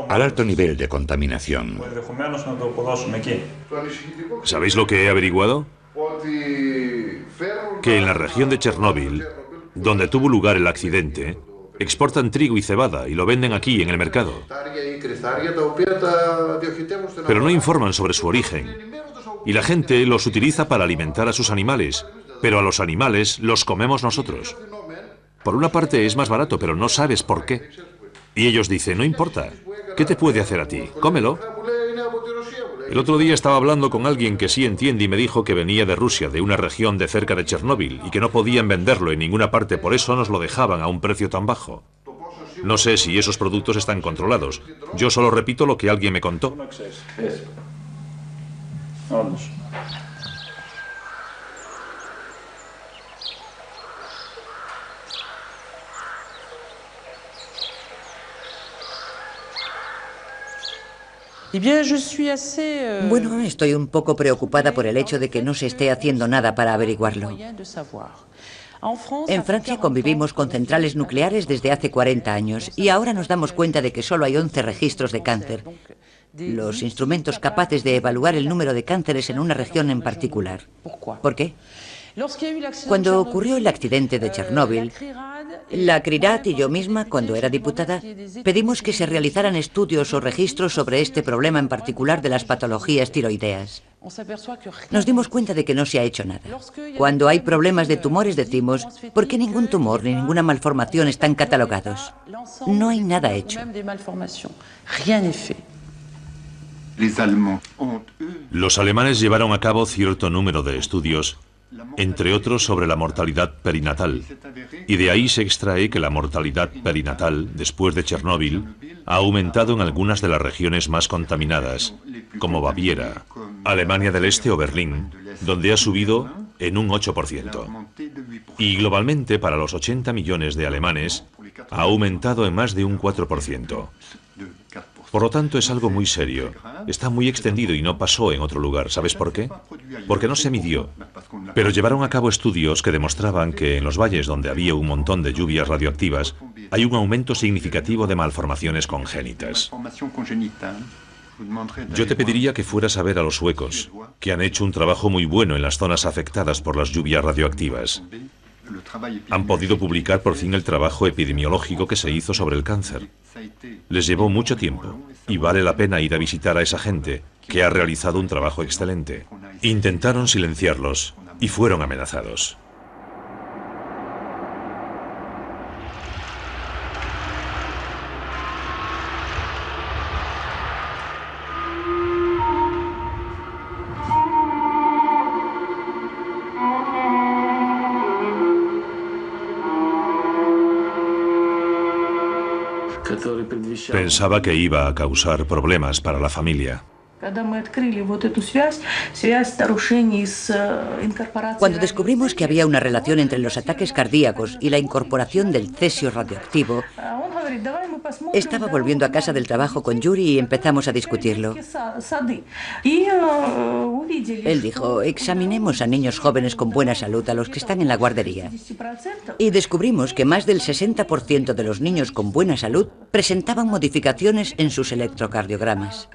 al alto nivel de contaminación. ¿Sabéis lo que he averiguado? Que en la región de Chernóbil, donde tuvo lugar el accidente, exportan trigo y cebada y lo venden aquí en el mercado. Pero no informan sobre su origen. Y la gente los utiliza para alimentar a sus animales, pero a los animales los comemos nosotros. Por una parte es más barato, pero no sabes por qué. Y ellos dicen, no importa, ¿qué te puede hacer a ti? Cómelo. El otro día estaba hablando con alguien que sí entiende y me dijo que venía de Rusia, de una región de cerca de Chernóbil, y que no podían venderlo en ninguna parte, por eso nos lo dejaban a un precio tan bajo. No sé si esos productos están controlados. Yo solo repito lo que alguien me contó. Bueno, estoy un poco preocupada por el hecho de que no se esté haciendo nada para averiguarlo. En Francia convivimos con centrales nucleares desde hace 40 años y ahora nos damos cuenta de que solo hay 11 registros de cáncer. Los instrumentos capaces de evaluar el número de cánceres en una región en particular. ¿Por qué? Cuando ocurrió el accidente de Chernóbil, la CRIRAD y yo misma, cuando era diputada, pedimos que se realizaran estudios o registros sobre este problema en particular de las patologías tiroideas. Nos dimos cuenta de que no se ha hecho nada. Cuando hay problemas de tumores decimos, ¿por qué ningún tumor ni ninguna malformación están catalogados? No hay nada hecho. Los alemanes llevaron a cabo cierto número de estudios, entre otros sobre la mortalidad perinatal, y de ahí se extrae que la mortalidad perinatal, después de Chernóbil, ha aumentado en algunas de las regiones más contaminadas, como Baviera, Alemania del Este o Berlín, donde ha subido en un 8%. Y globalmente, para los 80 millones de alemanes, ha aumentado en más de un 4%. Por lo tanto, es algo muy serio. Está muy extendido y no pasó en otro lugar. ¿Sabes por qué? Porque no se midió. Pero llevaron a cabo estudios que demostraban que en los valles donde había un montón de lluvias radioactivas, hay un aumento significativo de malformaciones congénitas. Yo te pediría que fueras a ver a los suecos, que han hecho un trabajo muy bueno en las zonas afectadas por las lluvias radioactivas. Han podido publicar por fin el trabajo epidemiológico que se hizo sobre el cáncer. Les llevó mucho tiempo y vale la pena ir a visitar a esa gente que ha realizado un trabajo excelente. Intentaron silenciarlos y fueron amenazados. Pensaba que iba a causar problemas para la familia. Cuando descubrimos que había una relación entre los ataques cardíacos y la incorporación del cesio radioactivo, estaba volviendo a casa del trabajo con Yuri y empezamos a discutirlo. Él dijo, examinemos a niños jóvenes con buena salud, a los que están en la guardería. Y descubrimos que más del 60% de los niños con buena salud presentaban modificaciones en sus electrocardiogramas.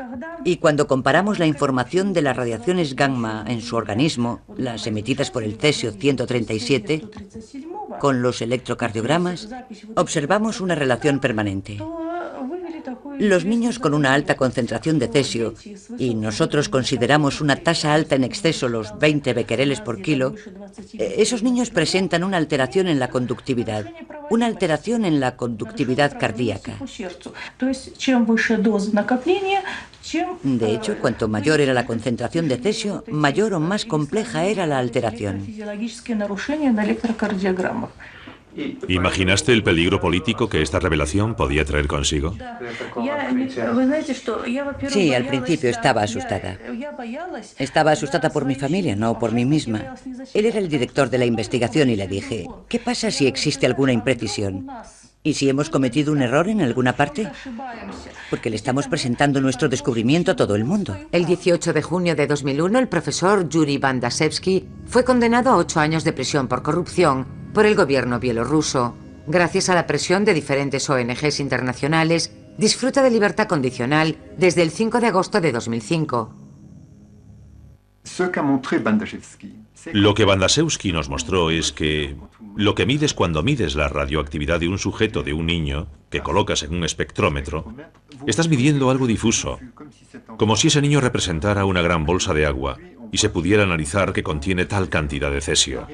Y cuando comparamos la información de las radiaciones gamma en su organismo, las emitidas por el cesio 137, con los electrocardiogramas, observamos una relación permanente. Los niños con una alta concentración de cesio, y nosotros consideramos una tasa alta en exceso los 20 becquereles por kilo, esos niños presentan una alteración en la conductividad cardíaca. De hecho, cuanto mayor era la concentración de cesio, mayor o más compleja era la alteración. ¿Imaginaste el peligro político que esta revelación podía traer consigo? Sí, al principio estaba asustada. Estaba asustada por mi familia, no por mí misma. Él era el director de la investigación y le dije, ¿qué pasa si existe alguna imprecisión? ¿Y si hemos cometido un error en alguna parte? Porque le estamos presentando nuestro descubrimiento a todo el mundo. El 18 de junio de 2001, el profesor Yuri Bandashevsky fue condenado a 8 años de prisión por corrupción por el gobierno bielorruso, gracias a la presión de diferentes ONGs internacionales disfruta de libertad condicional desde el 5 de agosto de 2005. Lo que Bandaszewski nos mostró es que lo que mides cuando mides la radioactividad de un sujeto, de un niño, que colocas en un espectrómetro, estás midiendo algo difuso, como si ese niño representara una gran bolsa de agua y se pudiera analizar que contiene tal cantidad de cesio.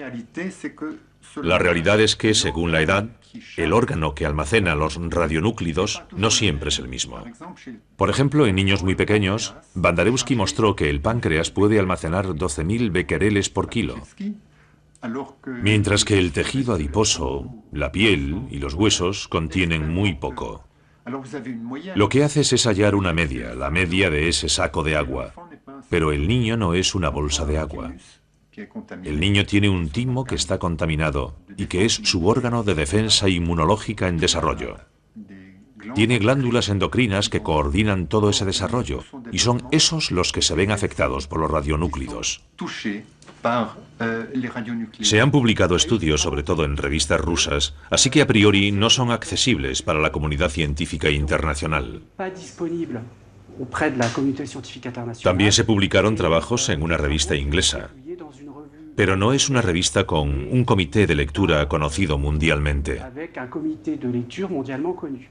La realidad es que, según la edad, el órgano que almacena los radionúclidos no siempre es el mismo. Por ejemplo, en niños muy pequeños, Bandaszewski mostró que el páncreas puede almacenar 12.000 becquereles por kilo, mientras que el tejido adiposo, la piel y los huesos contienen muy poco. Lo que haces es hallar una media, la media de ese saco de agua, pero el niño no es una bolsa de agua. El niño tiene un timo que está contaminado y que es su órgano de defensa inmunológica en desarrollo. Tiene glándulas endocrinas que coordinan todo ese desarrollo y son esos los que se ven afectados por los radionúclidos. Se han publicado estudios, sobre todo en revistas rusas, así que a priori no son accesibles para la comunidad científica internacional. También se publicaron trabajos en una revista inglesa, pero no es una revista con un comité de lectura conocido mundialmente.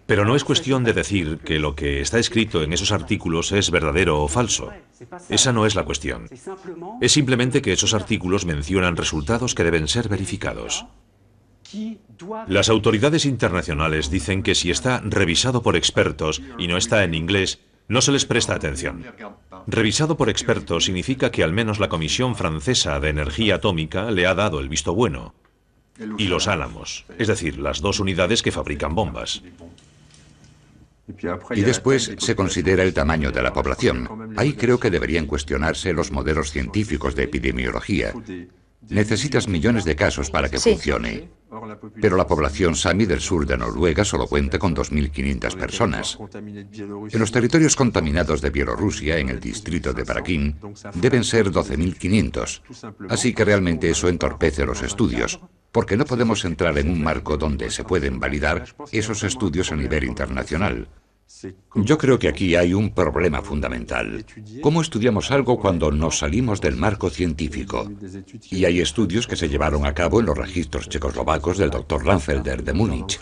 Pero no es cuestión de decir que lo que está escrito en esos artículos es verdadero o falso. Esa no es la cuestión. Es simplemente que esos artículos mencionan resultados que deben ser verificados. Las autoridades internacionales dicen que si está revisado por expertos y no está en inglés, no se les presta atención. Revisado por expertos significa que al menos la Comisión Francesa de Energía Atómica le ha dado el visto bueno. Y los Álamos, es decir, las dos unidades que fabrican bombas. Y después se considera el tamaño de la población. Ahí creo que deberían cuestionarse los modelos científicos de epidemiología. Necesitas millones de casos para que funcione. Pero la población sami del sur de Noruega solo cuenta con 2.500 personas. En los territorios contaminados de Bielorrusia, en el distrito de Brakin, deben ser 12.500. Así que realmente eso entorpece los estudios, porque no podemos entrar en un marco donde se pueden validar esos estudios a nivel internacional. Yo creo que aquí hay un problema fundamental. ¿Cómo estudiamos algo cuando nos salimos del marco científico? Y hay estudios que se llevaron a cabo en los registros checoslovacos del Dr. Lanfelder de Múnich.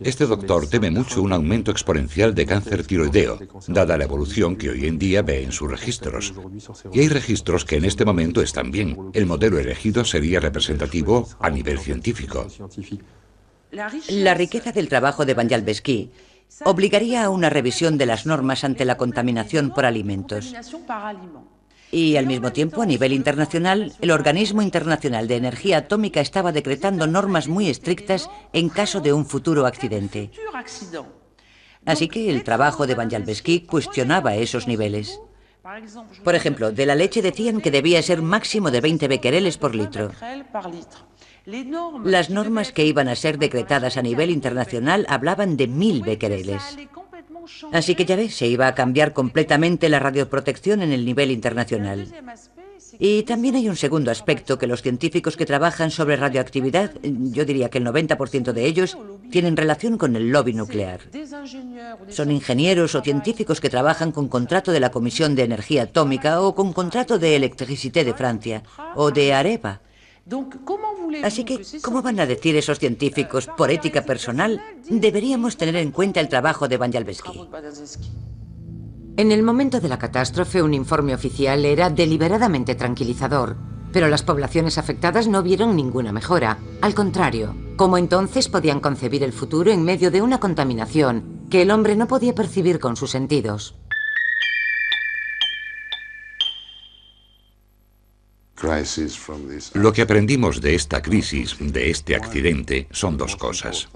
Este doctor teme mucho un aumento exponencial de cáncer tiroideo, dada la evolución que hoy en día ve en sus registros. Y hay registros que en este momento están bien. El modelo elegido sería representativo a nivel científico. La riqueza del trabajo de Bandaszewski obligaría a una revisión de las normas ante la contaminación por alimentos. Y al mismo tiempo, a nivel internacional, el Organismo Internacional de Energía Atómica estaba decretando normas muy estrictas en caso de un futuro accidente. Así que el trabajo de Bandaszewski cuestionaba esos niveles. Por ejemplo, de la leche decían que debía ser máximo de 20 becquereles por litro. Las normas que iban a ser decretadas a nivel internacional hablaban de 1.000 becquereles. Así que ya ves, se iba a cambiar completamente la radioprotección en el nivel internacional. Y también hay un segundo aspecto que los científicos que trabajan sobre radioactividad, yo diría que el 90% de ellos, tienen relación con el lobby nuclear. Son ingenieros o científicos que trabajan con contrato de la Comisión de Energía Atómica o con contrato de Electricité de Francia o de Areva. Así que, ¿cómo van a decir esos científicos, por ética personal, deberíamos tener en cuenta el trabajo de Bandaszewski? En el momento de la catástrofe, un informe oficial era deliberadamente tranquilizador, pero las poblaciones afectadas no vieron ninguna mejora. Al contrario, ¿cómo entonces podían concebir el futuro en medio de una contaminación que el hombre no podía percibir con sus sentidos? Lo que aprendimos de esta crisis, de este accidente, son dos cosas.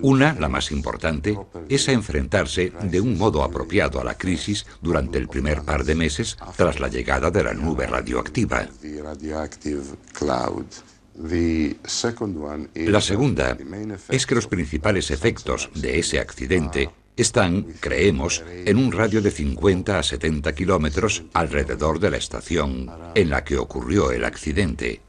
Una, la más importante, es a enfrentarse de un modo apropiado a la crisis durante el primer par de meses tras la llegada de la nube radioactiva. La segunda es que los principales efectos de ese accidente están, creemos, en un radio de 50 a 70 kilómetros alrededor de la estación en la que ocurrió el accidente.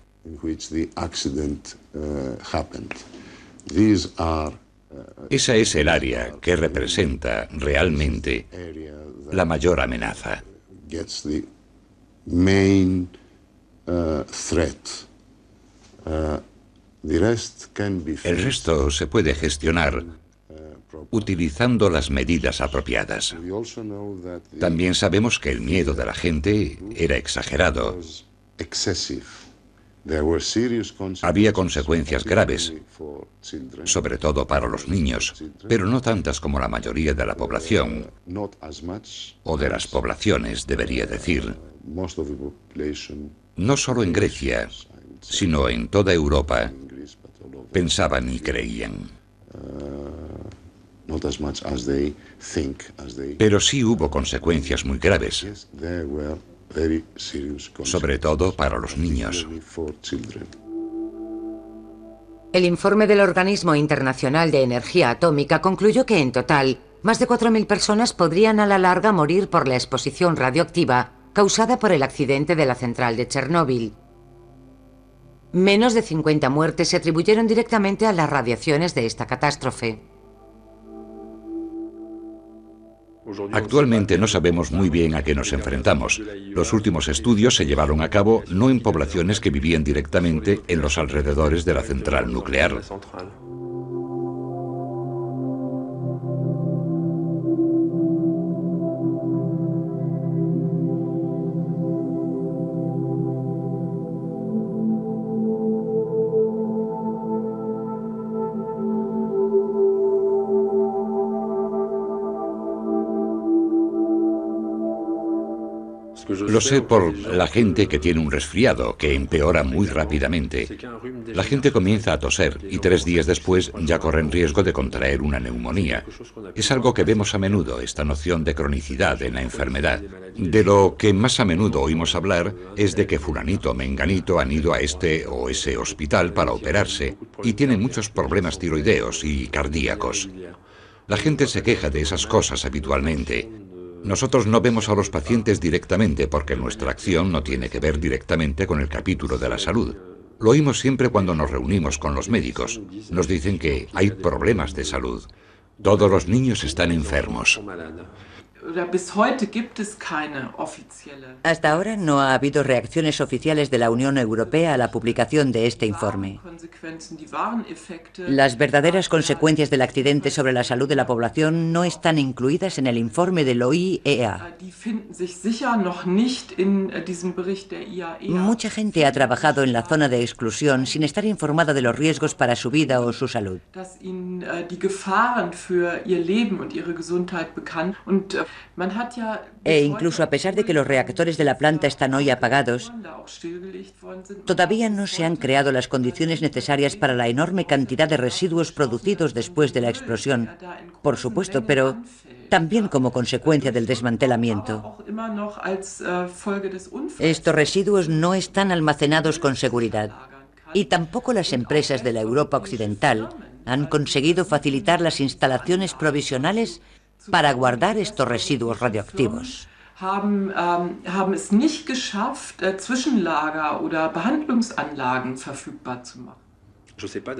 Esa es el área que representa realmente la mayor amenaza. El resto se puede gestionar utilizando las medidas apropiadas. También sabemos que el miedo de la gente era exagerado. Había consecuencias graves, sobre todo para los niños, pero no tantas como la mayoría de la población, o de las poblaciones, debería decir. No solo en Grecia, sino en toda Europa, pensaban y creían. Pero sí hubo consecuencias muy graves, sobre todo para los niños. El informe del Organismo Internacional de Energía Atómica concluyó que en total, más de 4.000 personas podrían a la larga morir por la exposición radioactiva causada por el accidente de la central de Chernóbil. Menos de 50 muertes se atribuyeron directamente a las radiaciones de esta catástrofe. Actualmente no sabemos muy bien a qué nos enfrentamos. Los últimos estudios se llevaron a cabo no en poblaciones que vivían directamente en los alrededores de la central nuclear. Lo sé por la gente que tiene un resfriado, que empeora muy rápidamente. La gente comienza a toser y 3 días después ya corren riesgo de contraer una neumonía. Es algo que vemos a menudo, esta noción de cronicidad en la enfermedad. De lo que más a menudo oímos hablar es de que fulanito o menganito han ido a este o ese hospital para operarse y tienen muchos problemas tiroideos y cardíacos. La gente se queja de esas cosas habitualmente. Nosotros no vemos a los pacientes directamente porque nuestra acción no tiene que ver directamente con el capítulo de la salud. Lo oímos siempre cuando nos reunimos con los médicos. Nos dicen que hay problemas de salud. Todos los niños están enfermos. Hasta ahora no ha habido reacciones oficiales de la Unión Europea a la publicación de este informe. Las verdaderas consecuencias del accidente sobre la salud de la población no están incluidas en el informe del OIEA. Mucha gente ha trabajado en la zona de exclusión sin estar informada de los riesgos para su vida o su salud. E incluso a pesar de que los reactores de la planta están hoy apagados, todavía no se han creado las condiciones necesarias para la enorme cantidad de residuos producidos después de la explosión, por supuesto, pero también como consecuencia del desmantelamiento. Estos residuos no están almacenados con seguridad y tampoco las empresas de la Europa occidental han conseguido facilitar las instalaciones provisionales para guardar estos residuos radioactivos.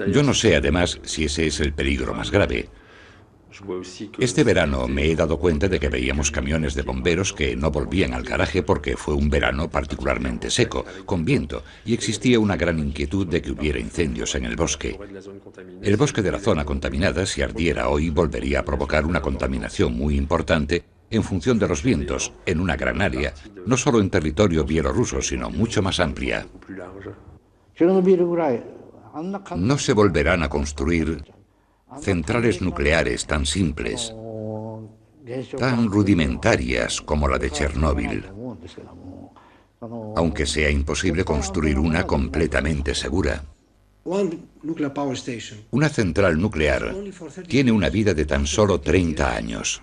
Yo no sé, además, si ese es el peligro más grave. Este verano me he dado cuenta de que veíamos camiones de bomberos que no volvían al garaje porque fue un verano particularmente seco, con viento, y existía una gran inquietud de que hubiera incendios en el bosque. El bosque de la zona contaminada, si ardiera hoy, volvería a provocar una contaminación muy importante en función de los vientos, en una gran área, no solo en territorio bielorruso, sino mucho más amplia. No se volverán a construir centrales nucleares tan simples, tan rudimentarias como la de Chernóbil, aunque sea imposible construir una completamente segura. Una central nuclear tiene una vida de tan solo 30 años.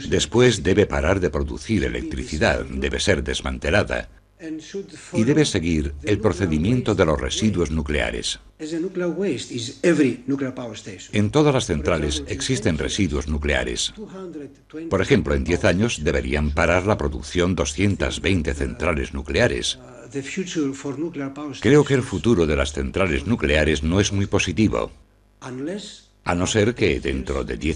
Después debe parar de producir electricidad, debe ser desmantelada y debe seguir el procedimiento de los residuos nucleares. En todas las centrales existen residuos nucleares. Por ejemplo, en 10 años deberían parar la producción 220 centrales nucleares. Creo que el futuro de las centrales nucleares no es muy positivo. A no ser que dentro de 10